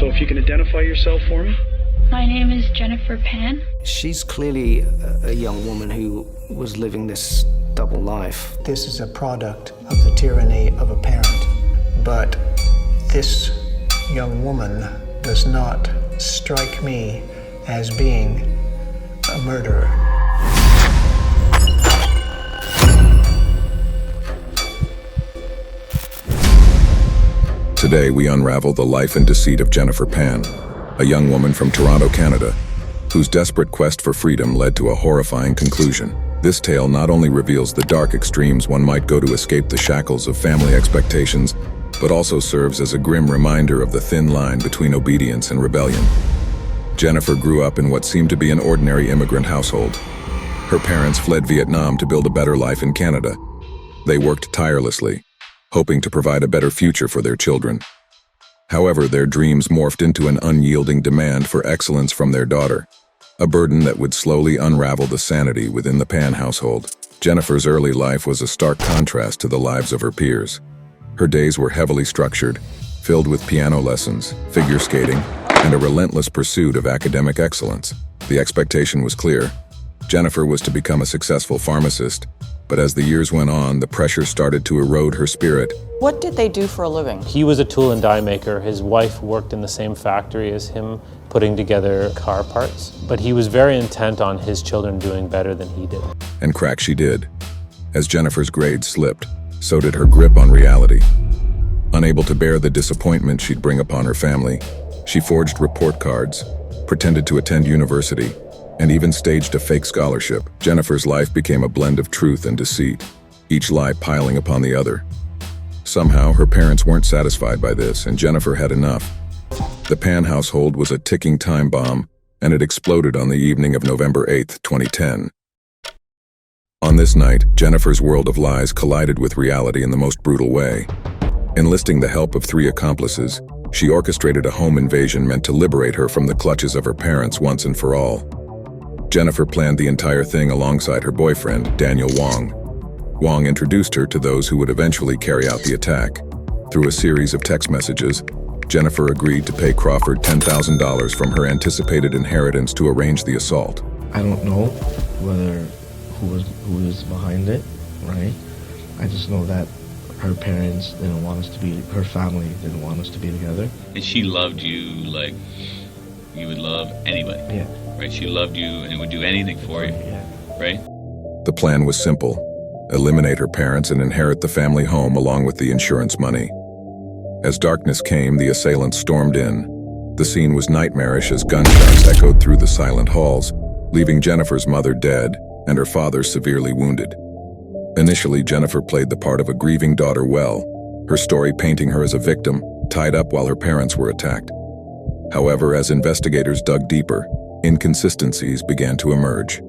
So if you can identify yourself for me. My name is Jennifer Pan. She's clearly a young woman who was living this double life. This is a product of the tyranny of a parent, but this young woman does not strike me as being a murderer. Today, we unravel the life and deceit of Jennifer Pan, a young woman from Toronto, Canada, whose desperate quest for freedom led to a horrifying conclusion. This tale not only reveals the dark extremes one might go to escape the shackles of family expectations, but also serves as a grim reminder of the thin line between obedience and rebellion. Jennifer grew up in what seemed to be an ordinary immigrant household. Her parents fled Vietnam to build a better life in Canada. They worked tirelessly, hoping to provide a better future for their children. However, their dreams morphed into an unyielding demand for excellence from their daughter, a burden that would slowly unravel the sanity within the Pan household. Jennifer's early life was a stark contrast to the lives of her peers. Her days were heavily structured, filled with piano lessons, figure skating, and a relentless pursuit of academic excellence. The expectation was clear. Jennifer was to become a successful pharmacist, but as the years went on, the pressure started to erode her spirit. What did they do for a living? He was a tool and die maker. His wife worked in the same factory as him, putting together car parts. But he was very intent on his children doing better than he did. And crack she did. As Jennifer's grades slipped, so did her grip on reality. Unable to bear the disappointment she'd bring upon her family, she forged report cards, pretended to attend university, and even staged a fake scholarship. Jennifer's life became a blend of truth and deceit, each lie piling upon the other. Somehow, her parents weren't satisfied by this, and Jennifer had enough. The Pan household was a ticking time bomb, and it exploded on the evening of November 8, 2010. On this night, Jennifer's world of lies collided with reality in the most brutal way. Enlisting the help of 3 accomplices, she orchestrated a home invasion meant to liberate her from the clutches of her parents once and for all. Jennifer planned the entire thing alongside her boyfriend, Daniel Wong. Wong introduced her to those who would eventually carry out the attack. Through a series of text messages, Jennifer agreed to pay Crawford $10,000 from her anticipated inheritance to arrange the assault. I don't know who is behind it, right? I just know that her parents didn't want us to be, her family didn't want us to be together. And she loved you like you would love anybody. Yeah. Right? She loved you and would do anything for you. Yeah. Right? The plan was simple: eliminate her parents and inherit the family home along with the insurance money. As darkness came, the assailants stormed in. The scene was nightmarish as gunshots echoed through the silent halls, leaving Jennifer's mother dead and her father severely wounded. Initially, Jennifer played the part of a grieving daughter well, her story painting her as a victim, tied up while her parents were attacked. However, as investigators dug deeper, inconsistencies began to emerge.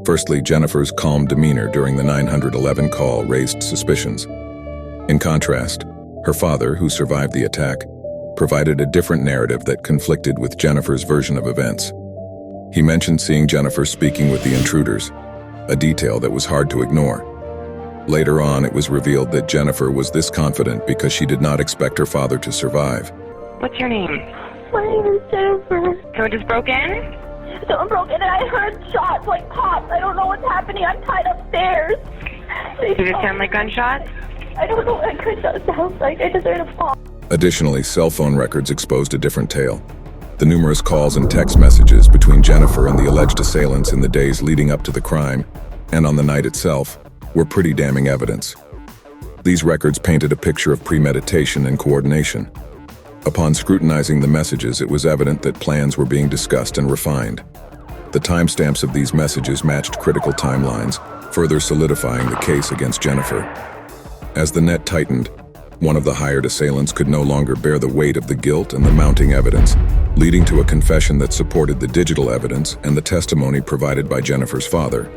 Firstly, Jennifer's calm demeanor during the 911 call raised suspicions. In contrast, her father, who survived the attack, provided a different narrative that conflicted with Jennifer's version of events. He mentioned seeing Jennifer speaking with the intruders, a detail that was hard to ignore. Later on, it was revealed that Jennifer was this confident because she did not expect her father to survive. What's your name? My name is Jennifer. Someone just broke in? Someone broke in and I heard shots like pops. I don't know what's happening. I'm tied upstairs. Does it sound like gunshots? I don't know what a gunshot sounds like. I just heard a pop. Additionally, cell phone records exposed a different tale. The numerous calls and text messages between Jennifer and the alleged assailants in the days leading up to the crime, and on the night itself, were pretty damning evidence. These records painted a picture of premeditation and coordination. Upon scrutinizing the messages, it was evident that plans were being discussed and refined. The timestamps of these messages matched critical timelines, further solidifying the case against Jennifer. As the net tightened, one of the hired assailants could no longer bear the weight of the guilt and the mounting evidence, leading to a confession that supported the digital evidence and the testimony provided by Jennifer's father.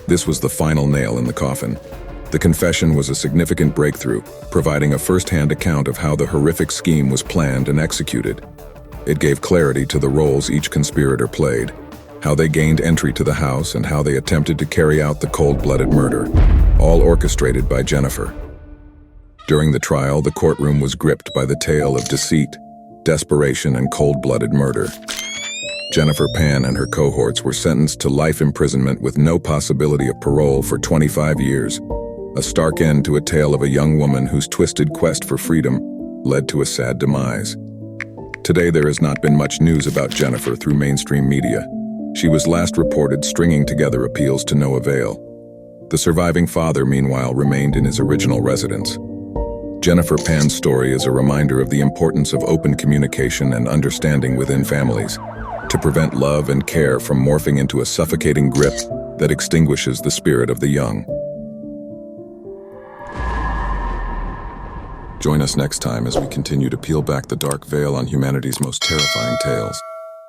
This was the final nail in the coffin. The confession was a significant breakthrough, providing a first-hand account of how the horrific scheme was planned and executed. It gave clarity to the roles each conspirator played, how they gained entry to the house, and how they attempted to carry out the cold-blooded murder, all orchestrated by Jennifer. During the trial, the courtroom was gripped by the tale of deceit, desperation, and cold-blooded murder. Jennifer Pan and her cohorts were sentenced to life imprisonment with no possibility of parole for 25 years, a stark end to a tale of a young woman whose twisted quest for freedom led to a sad demise. Today there has not been much news about Jennifer through mainstream media. She was last reported stringing together appeals to no avail. The surviving father, meanwhile, remained in his original residence. Jennifer Pan's story is a reminder of the importance of open communication and understanding within families, to prevent love and care from morphing into a suffocating grip that extinguishes the spirit of the young. Join us next time as we continue to peel back the dark veil on humanity's most terrifying tales.